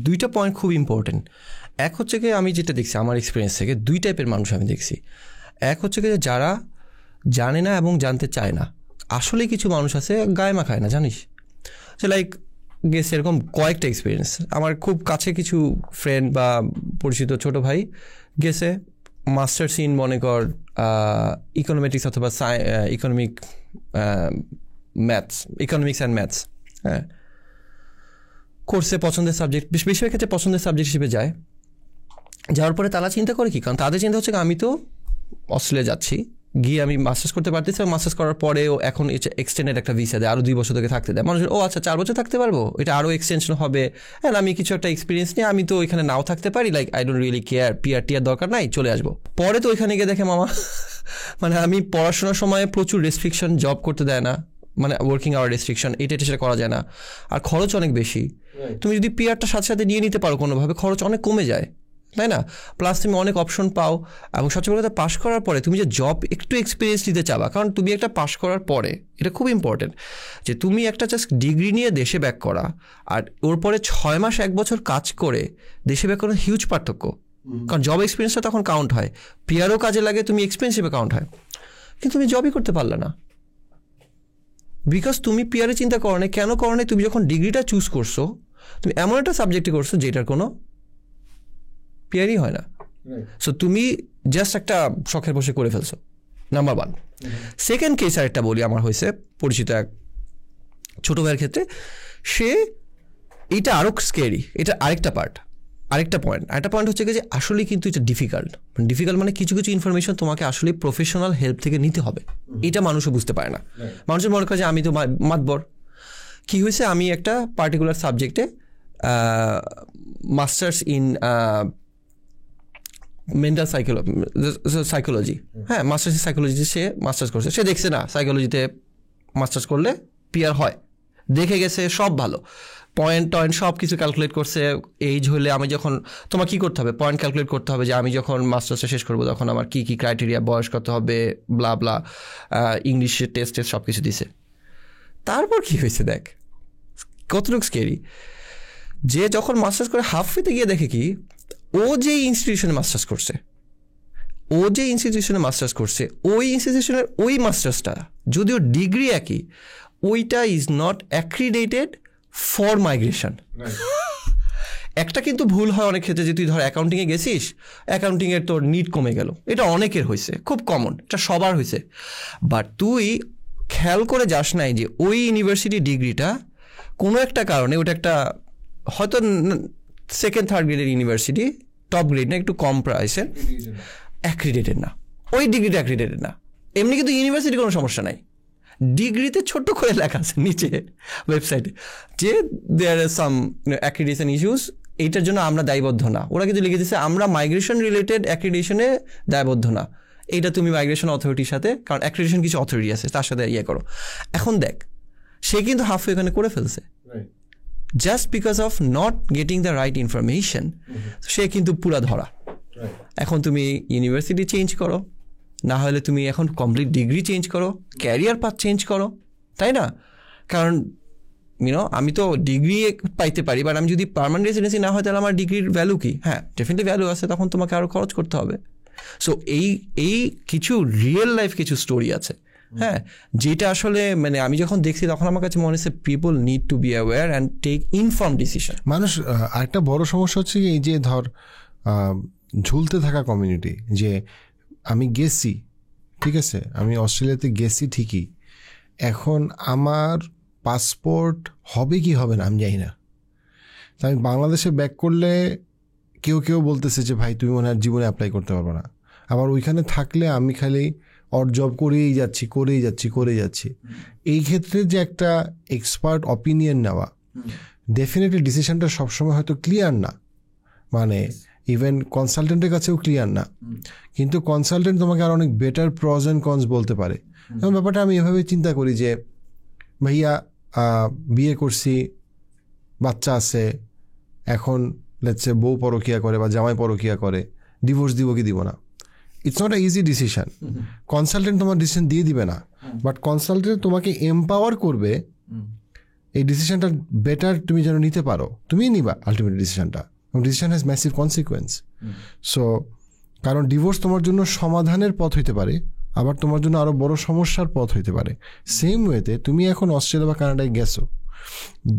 দুইটা পয়েন্ট খুব ইম্পর্টেন্ট। এক হচ্ছে কি, আমি যেটা দেখছি আমার এক্সপিরিয়েন্স থেকে, দুই টাইপের মানুষ আমি দেখছি। এক হচ্ছে কি যারা জানে না এবং জানতে চায় না। আসলে কিছু মানুষ আছে গায়ে মাখায় না, জানিস, যে লাইক গেছে এরকম কয়েকটা এক্সপিরিয়েন্স। আমার খুব কাছে কিছু ফ্রেন্ড বা পরিচিত ছোট ভাই গেছে মাস্টার্স ইন মনে কর ইকোনমিক্স অথবা ইকোনমিক্স অ্যান্ড ম্যাথস, হ্যাঁ, কোর্সে পছন্দের সাবজেক্ট, বেশিরভাগ ক্ষেত্রে পছন্দের সাবজেক্ট হিসেবে যায়। যাওয়ার পরে তারা চিন্তা করে কি, কারণ তাদের চিন্তা হচ্ছে আমি তো অস্ট্রেলিয়া যাচ্ছি, গিয়ে আমি মাস্টার্স করতে পারতেছি, এবং মাস্টার্স করার পরেও এখন এক্সটেন্ডেড একটা ভিসা দেয়, আরও 2 বছর থেকে থাকতে দেয়। মানুষের আচ্ছা 4 বছর থাকতে পারবো, এটা আরও এক্সটেনশন হবে, হ্যাঁ আমি কিছু একটা এক্সপিরিয়েন্স নিয়ে আমি তো ওইখানে নাও থাকতে পারি, like I don't really care, PR দরকার নাই, চলে আসবো। পরে তো ওইখানে গিয়ে দেখে মামা মানে আমি পড়াশোনার সময় প্রচুর রেস্ট্রিকশন, জব করতে দেয় না, মানে ওয়ার্কিং আওয়ার রেস্ট্রিকশন, এটা সেটা করা যায় না, আর খরচ অনেক বেশি। তুমি যদি পিআরটা সাথে সাথে নিয়ে নিতে পারো কোনোভাবে, খরচ অনেক কমে যায়, তাই না? প্লাস তুমি অনেক অপশন পাও, এবং সবচেয়ে বড় কথা পাশ করার পরে তুমি যে জব একটু এক্সপিরিয়েন্স নিতে চাবা, কারণ তুমি একটা পাশ করার পরে, এটা খুব ইম্পর্টেন্ট যে তুমি একটা জাস্ট ডিগ্রি নিয়ে দেশে ব্যাক করা, আর ওর পরে 6 মাস 1 বছর কাজ করে দেশে ব্যাক করার হিউজ পার্থক্য। কারণ জব এক্সপিরিয়েন্সটা তখন কাউন্ট হয়, পিআরও কাজে লাগে, তুমি এক্সপিরিয়েন্স হিসেবে কাউন্ট হয়, কিন্তু তুমি জবই করতে পারলে না, বিকজ তুমি পিআরে চিন্তা করো না। কেন করো না? তুমি যখন ডিগ্রিটা চুজ করছো, তুমি এমন একটা সাবজেক্টে করছো যেটার কোনো পিআরই হয় না। সো তুমি জাস্ট একটা শখের বসে করে ফেলছো, নাম্বার 1। সেকেন্ড কেস আরেকটা বলি, আমার হয়েছে পরিচিত এক ছোট ভাইয়ের ক্ষেত্রে, সে এটা আরও স্কেরি, এটা আরেকটা পয়েন্ট হচ্ছে কি যে আসলে কিন্তু এটা ডিফিকাল্ট মানে কিছু কিছু ইনফরমেশন তোমাকে আসলে প্রফেশনাল হেল্প থেকে নিতে হবে, এটা মানুষও বুঝতে পারে না। মানুষের মনে করে যে আমি তো মাতবর। কি হয়েছে, আমি একটা পার্টিকুলার সাবজেক্টে মাস্টার্স ইন মেন্টাল সাইকোলজি, হ্যাঁ মাস্টার্স ইন সাইকোলজিতে সে মাস্টার্স করছে। সে দেখছে না সাইকোলজিতে মাস্টার্স করলে পিআর হয়, দেখে গেছে সব ভালো, পয়েন্ট সব কিছু ক্যালকুলেট করছে। এইজ হলে আমি যখন, তোমার কী করতে হবে, পয়েন্ট ক্যালকুলেট করতে হবে যে আমি যখন মাস্টার্সটা শেষ করবো তখন আমার কী কী ক্রাইটেরিয়া, বয়স কত হবে, ব্লা ব্লা, ইংলিশের টেস্ট সব কিছু দিছে। তারপর কি হয়েছে দেখ, কতটুকু স্কেরি, যে যখন মাস্টার্স করে হাফওয়েতে গিয়ে দেখে কি, ও যে ইনস্টিটিউশনে মাস্টার্স করছে, ওই ইনস্টিটিউশনের ওই মাস্টার্সটা যদিও ডিগ্রি একই, ওইটা is not accredited for migration. একটা কিন্তু ভুল হয় অনেক ক্ষেত্রে, যে তুই ধর অ্যাকাউন্টিংয়ে গেছিস, অ্যাকাউন্টিংয়ের তোর নিট কমে গেল, এটা অনেকের হয়েছে, খুব কমন, এটা সবার হয়েছে। বাট তুই খেয়াল করে যাস নাই যে ওই ইউনিভার্সিটি ডিগ্রিটা কোনো একটা কারণে, ওটা একটা হয়তো 2nd 3rd গ্রেডের ইউনিভার্সিটি, টপ গ্রেড না, একটু কম প্রাইসের, অ্যাক্রিডেটেড না, ওই ডিগ্রিটা অ্যাক্রিডেটেড না। এমনি কিন্তু ইউনিভার্সিটি কোনো সমস্যা নাই, ডিগ্রিতে ছোট্ট করে লেখা আছে নিচে ওয়েবসাইটে যে দেয়ার আর সাম অ্যাক্রিডিটেশন ইস্যুস, এইটার জন্য আমরা দায়বদ্ধ না। ওরা কিন্তু লিখে দিচ্ছে আমরা মাইগ্রেশন রিলেটেড অ্যাক্রিডিটেশনে দায়বদ্ধ না, এইটা তুমি মাইগ্রেশন অথরিটির সাথে, কারণ অ্যাক্রিডিটেশন কিছু অথরিটি আছে তার সাথে ইয়ে করো। এখন দেখ, সে কিন্তু হাফওয়ে এখানে করে ফেলছে, just because of not getting the right information, সে কিন্তু পুরা ধরা। এখন তুমি ইউনিভার্সিটি চেঞ্জ করো, না হলে তুমি এখন কমপ্লিট ডিগ্রি চেঞ্জ করো, ক্যারিয়ার পাথ চেঞ্জ করো, তাই না? কারণ আমি তো ডিগ্রি পাইতে পারি, বাট আমি যদি পার্মানেন্ট রেসিডেন্সি না হয় তাহলে আমার ডিগ্রির ভ্যালু কি? হ্যাঁ ডেফিনেটলি ভ্যালু আছে, তখন তোমাকে আরও খরচ করতে হবে। সো এই কিছু রিয়েল লাইফ কিছু স্টোরি আছে, হ্যাঁ, যেটা আসলে মানে আমি যখন দেখছি তখন আমার কাছে মনে হচ্ছে people need to be aware and take inform decision. মানুষ আরেকটা বড় সমস্যা হচ্ছে এই যে ধর ঝুলতে থাকা কমিউনিটি, যে আমি গেছি, ঠিক আছে, আমি অস্ট্রেলিয়াতে গেছি ঠিকই, এখন আমার পাসপোর্ট হবে কি হবে না আমি জানি না, তা আমি বাংলাদেশে ব্যাক করলে কেউ বলতেছে যে ভাই তুমি মনে হয় জীবনে অ্যাপ্লাই করতে পারবো না, আবার ওইখানে থাকলে আমি খালি অর জব করেই যাচ্ছি। এই ক্ষেত্রে যে একটা এক্সপার্ট অপিনিয়ন নেওয়া, ডেফিনেটলি ডিসিশনটা সবসময় হয়তো ক্লিয়ার না, মানে ইভেন কনসালটেন্টের কাছেও ক্লিয়ার না, কিন্তু কনসালটেন্ট তোমাকে আর অনেক বেটার প্রস অ্যান্ড কনস বলতে পারে। এবং ব্যাপারটা আমি এভাবে চিন্তা করি যে ভাইয়া বিয়ে করছি, বাচ্চা আছে, এখন লেটস সে বউ পরকিয়া করে বা জামাই পরকিয়া করে, ডিভোর্স দিব কি দিব না, it's not a easy decision. Consultant তোমার ডিসিশন দিয়ে দিবে না, বাট কনসালটেন্ট তোমাকে এম্পাওয়ার করবে এই ডিসিশনটা বেটার তুমি যেন নিতে পারো, তুমি নিবা আলটিমেট ডিসিশনটা, এবং decision has massive consequence. So কারণ ডিভোর্স তোমার জন্য সমাধানের পথ হইতে পারে, আবার তোমার জন্য আরও বড় সমস্যার পথ হইতে পারে। সেম ওয়েতে তুমি এখন অস্ট্রেলিয়া বা কানাডায় গেছো,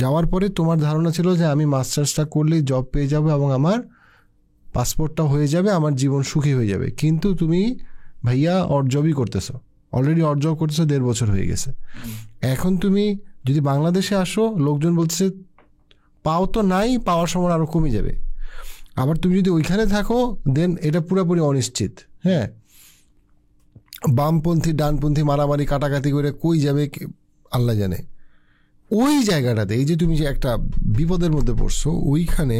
যাওয়ার পরে তোমার ধারণা ছিল যে আমি মাস্টার্সটা করলেই জব পেয়ে যাবো এবং আমার পাসপোর্টটা হয়ে যাবে, আমার জীবন সুখী হয়ে যাবে। কিন্তু তুমি ভাইয়া জবই করতেছো, অলরেডি জব করতেছো, 1.5 বছর হয়ে গেছে। এখন তুমি যদি বাংলাদেশে আসো, লোকজন বলছে পাও তো নাই, পাওয়ার সময় আরও কমে যাবে। আবার তুমি যদি ওইখানে থাকো, দেন এটা পুরোপুরি অনিশ্চিত। হ্যাঁ, বামপন্থী ডানপন্থী মারামারি কাটাকাটি করে কই যাবে আল্লাহ জানে। ওই জায়গাটাতে এই যে তুমি যে একটা বিপদের মধ্যে পড়ছো, ওইখানে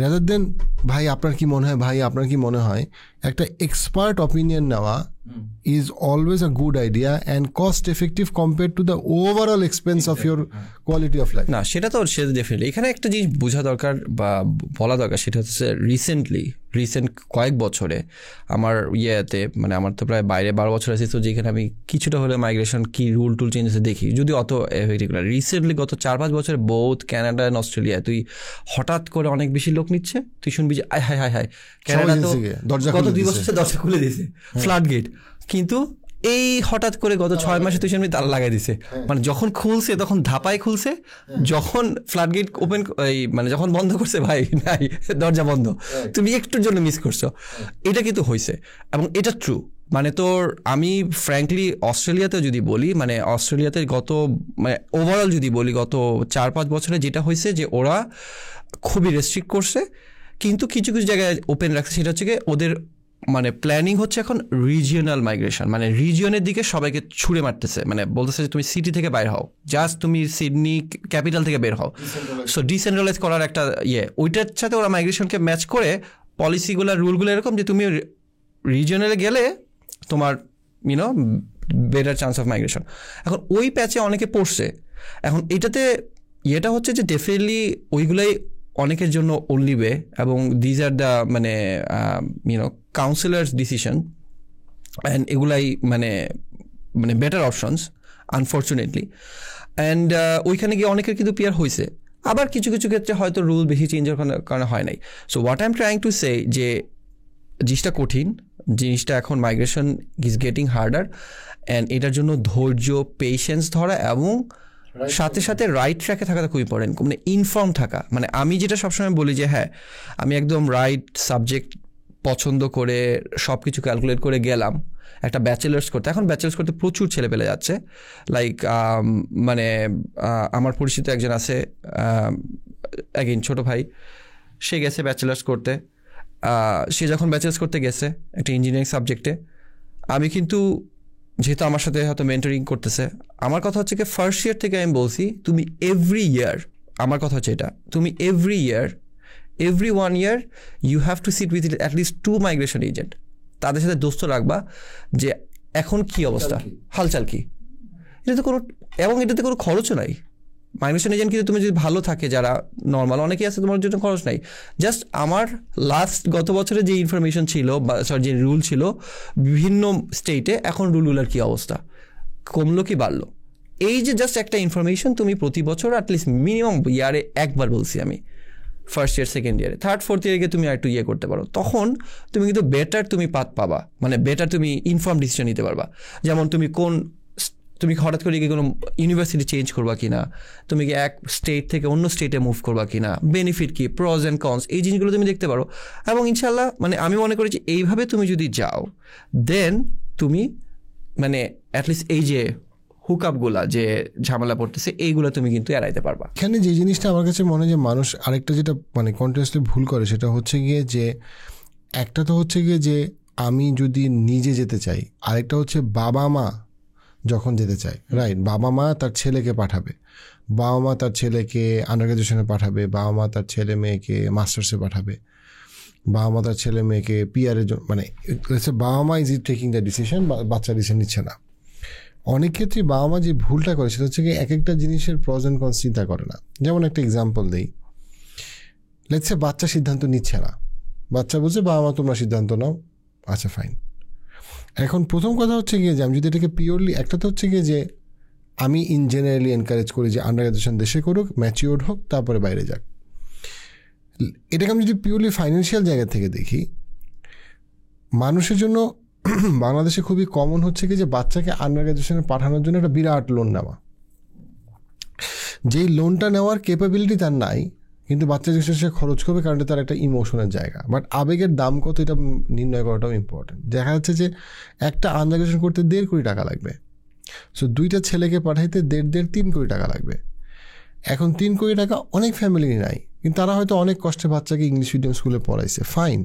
রাদার দেন ভাই আপনার কি মনে হয়, ভাই আপনার কি মনে হয়, একটা এক্সপার্ট অপিনিয়ন নেওয়া is always a good idea and cost effective compare to the overall expense of your quality of life. না, সেটা তো সে ডেফিনেটলি। এখানে একটা জিনিস বোঝা দরকার বা বলা দরকার, সেটা হচ্ছে রিসেন্ট কয়েক বছরে আমার ইয়েতে, মানে আমার তো প্রায় বাইরে 12 বছর আছি, তো যেখানে আমি কিছুটা হলে মাইগ্রেশন কি রুল টুল চেঞ্জেস দেখি, যদি অত রেগুলার। রিসেন্টলি গত 4-5 বছরে বোথ কানাডা অ্যান্ড অস্ট্রেলিয়া তুই হঠাৎ করে অনেক বেশি লোক নিচ্ছে, তুই শুনবি যে আয় হায় হায় হায় কানাডা তো গত 2 বছর দরজা খুলে দিয়েছে, ফ্লাড গেট। কিন্তু এই হঠাৎ করে গত 6 মাসে তুই শুনবি তালা লাগাই দিছে। মানে যখন খুলছে তখন ধাপায় খুলছে, যখন ফ্লাড গেট ওপেন মানে যখন বন্ধ করছে ভাই নাই, দরজা বন্ধ, তুমি একটুর জন্য মিস করছো। এটা কিন্তু হয়েছে এবং এটা ট্রু। মানে তোর আমি ফ্র্যাঙ্কলি অস্ট্রেলিয়াতে যদি বলি, মানে অস্ট্রেলিয়াতে গত মানে ওভারঅল যদি বলি গত 4-5 বছরে যেটা হয়েছে যে ওরা খুবই রেস্ট্রিক্ট করছে, কিন্তু কিছু কিছু জায়গায় ওপেন রাখছে। সেটা হচ্ছে কি ওদের মানে প্ল্যানিং হচ্ছে এখন রিজিওনাল মাইগ্রেশন, মানে রিজিয়নের দিকে সবাইকে ছুঁড়ে মারতেছে। মানে বলতেছে যে তুমি সিটি থেকে বাইর হও, জাস্ট তুমি সিডনি ক্যাপিটাল থেকে বের হও। সো ডিসেন্ট্রালাইজ করার একটা ওইটার সাথে ওরা মাইগ্রেশনকে ম্যাচ করে পলিসিগুলো রুলগুলো এরকম যে তুমি রিজিয়নালে গেলে তোমার বেটার চান্স অফ মাইগ্রেশন। এখন ওই প্যাচে অনেকে পড়ছে। এখন এটাতে এটা হচ্ছে যে ডেফিনেটলি ওইগুলাই অনেকের জন্য ওনলি ওয়ে, এবং দিজ আর দ্য মানে কাউন্সিলার্স ডিসিশন, অ্যান্ড এগুলাই মানে বেটার অপশনস আনফর্চুনেটলি। অ্যান্ড ওইখানে গিয়ে অনেকের কিন্তু পিয়ার হয়েছে, আবার কিছু কিছু ক্ষেত্রে হয়তো রুল বেশি চেঞ্জের কারণে হয় নাই। So what I am trying to say যে জিনিসটা কঠিন, জিনিসটা এখন migration is getting harder, and এটার জন্য ধৈর্য, পেশেন্স ধরা এবং সাথে সাথে রাইট ট্র্যাকে থাকাটা খুব ইম্পর্টেন্ট, মানে ইনফর্ম থাকা। মানে আমি যেটা সবসময় বলি যে হ্যাঁ আমি একদম রাইট সাবজেক্ট পছন্দ করে সব কিছু ক্যালকুলেট করে গেলাম একটা ব্যাচেলার্স করতে। এখন ব্যাচেলার্স করতে প্রচুর ছেলে পেলে যাচ্ছে। লাইক মানে আমার পরিচিত একজন আছে, অ্যাগেন ছোটো ভাই, সে গেছে ব্যাচেলার্স করতে। সে যখন ব্যাচেলার্স করতে গেছে একটা ইঞ্জিনিয়ারিং সাবজেক্টে, আমি কিন্তু যেহেতু আমার সাথে হয়তো মেন্টরিং করতেছে, আমার কথা হচ্ছে কি ফার্স্ট ইয়ার থেকে আমি বলছি তুমি এভরি ইয়ার, আমার কথা হচ্ছে এটা, তুমি every 1 year you have to sit with at least 2 migration agent. তাদের সাথে দোস্ত রাখবা যে এখন কি অবস্থা, হালচাল কি। এটাতে কোনো, এবং এটাতে কোনো খরচও নাই। মাইগ্রেশন এজেন্ট কিন্তু তুমি যদি ভালো থাকে, যারা নর্মাল অনেকেই আছে, তোমার জন্য খরচ নাই। জাস্ট আমার গত বছরে যে ইনফরমেশন ছিল বা যে রুল ছিল বিভিন্ন স্টেটে, এখন রুলগুলোর কী অবস্থা, কমলো কি বাড়লো, এই যে জাস্ট একটা ইনফরমেশন তুমি প্রতি বছর অ্যাটলিস্ট মিনিমাম ইয়ারে একবার বলছি আমি, ফার্স্ট ইয়ার, সেকেন্ড ইয়ারে, থার্ড ফোর্থ ইয়ারে গিয়ে তুমি একটু করতে পারো, তখন তুমি কিন্তু বেটার তুমি পাথ পাবা, মানে বেটার তুমি ইনফর্ম ডিসিশন নিতে পারবা। যেমন তুমি হঠাৎ করে গিয়ে কোনো ইউনিভার্সিটি চেঞ্জ করবা কিনা, তুমি কি এক স্টেট থেকে অন্য স্টেটে মুভ করবা কিনা, বেনিফিট কি, প্রজ অ্যান্ড কনস, এই জিনিসগুলো তুমি দেখতে পারো। এবং ইনশাল্লাহ মানে আমি মনে করি যে এইভাবে তুমি যদি যাও, দেন তুমি মানে অ্যাটলিস্ট এই যে হুকআপগুলা যে ঝামেলা পড়তেছে এইগুলো তুমি কিন্তু এড়াইতে পারবা। এখানে যে জিনিসটা আমার কাছে মনে হয় যে মানুষ আরেকটা যেটা মানে কন্টিনিউয়াসলি ভুল করে, সেটা হচ্ছে গিয়ে যে একটা তো হচ্ছে গিয়ে যে আমি যদি নিজে যেতে চাই, আরেকটা হচ্ছে বাবা মা যখন যেতে চায়, রাইট, বাবা মা তার ছেলেকে পাঠাবে, বাবা মা তার ছেলেকে আন্ডার গ্রাজুয়েশনে পাঠাবে, বাবা মা তার ছেলে মেয়েকে মাস্টার্সে পাঠাবে, বাবা মা তার ছেলে মেয়েকে পিআরের জন্য, মানে বাবা মা ইজ টেকিং দ্য ডিসিশন, বাচ্চা ডিসিশন নিচ্ছে না। অনেক ক্ষেত্রে বাবা মা যে ভুলটা করে সেটা হচ্ছে কি এক একটা জিনিসের প্রজ অ্যান্ড কনস চিন্তা করে না। যেমন একটা এক্সাম্পল দিই, লেটস সে বাচ্চা সিদ্ধান্ত নিচ্ছে না, বাচ্চা বলছে বাবা মা তোমরা সিদ্ধান্ত নাও, আচ্ছা ফাইন। এখন প্রথম কথা হচ্ছে গিয়ে যে আমি যদি এটাকে পিওরলি, একটা তো হচ্ছে গিয়ে যে আমি ইন জেনারেলি এনকারেজ করি যে আন্ডার গ্রাজুয়েশন দেশে করুক, ম্যাচিওর্ড হোক, তারপরে বাইরে যাক। এটাকে আমি যদি পিওরলি ফাইন্যান্সিয়াল জায়গা থেকে দেখি, মানুষের জন্য বাংলাদেশে খুবই কমন হচ্ছে কি যে বাচ্চাকে আন্ডার গ্রাজুয়েশনে পাঠানোর জন্য একটা বিরাট লোন নেওয়া। যেই লোনটা নেওয়ার ক্যাপাবিলিটি তার নাই, কিন্তু বাচ্চা যে সে খরচ করবে কারণ তার একটা ইমোশনের জায়গা। বাট আবেগের দাম কত এটা নির্ণয় করাটাও ইম্পর্টেন্ট। দেখা যাচ্ছে যে একটা আন্ডার গ্রাজুয়েশন করতে 1.5 কোটি টাকা লাগবে, সো 2টা ছেলেকে পাঠাইতে 1.5-3 কোটি টাকা লাগবে। এখন 3 কোটি টাকা অনেক ফ্যামিলি নাই, কিন্তু তারা হয়তো অনেক কষ্টে বাচ্চাকে ইংলিশ মিডিয়াম স্কুলে পড়াইছে, ফাইন।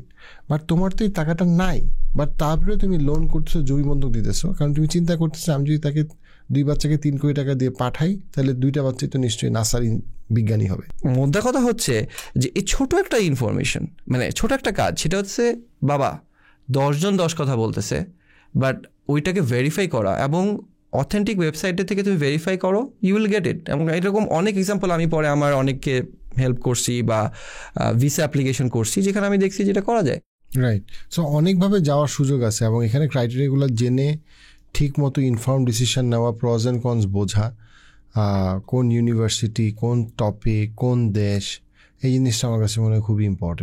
বাট তোমার তো এই টাকাটা নাই, বাট তারপরে তুমি লোন করতেছো, জমি বন্ধক দিতেছো, কারণ তুমি চিন্তা করতেছো আমি যদি তাকে 2 বাচ্চাকে 3 কোটি টাকা দিয়ে পাঠাই তাহলে 2টা বাচ্চাই তো নিশ্চয়ই নাসার বিজ্ঞানী হবে। মোদ্দা কথা হচ্ছে যে এই ছোট একটা ইনফরমেশন, মানে ছোট একটা কাজ, সেটা হচ্ছে বাবা 10 জন 10 কথা বলতেছে, বাট ওইটাকে ভেরিফাই করা এবং অথেন্টিক ওয়েবসাইটের থেকে তুমি ভেরিফাই করো, ইউ উইল গেট ইট। এবং এরকম অনেক এক্সাম্পল আমি পরে আমার অনেককে হেল্প করছি বা ভিসা অ্যাপ্লিকেশন করছি যেখানে আমি দেখছি যেটা করা যায়। রাইট, সো অনেকভাবে যাওয়ার সুযোগ আছে এবং এখানে ক্রাইটেরিয়াগুলো জেনে ঠিক মতো ইনফর্ম ডিসিশন নেওয়া, প্রজ অ্যান্ড কনস বোঝা, কোন ইউনিভার্সিটি, কোন টপিক, কোন দেশ, এই জিনিসটা আমার কাছে মনে হয় খুবই ইম্পর্টেন্ট।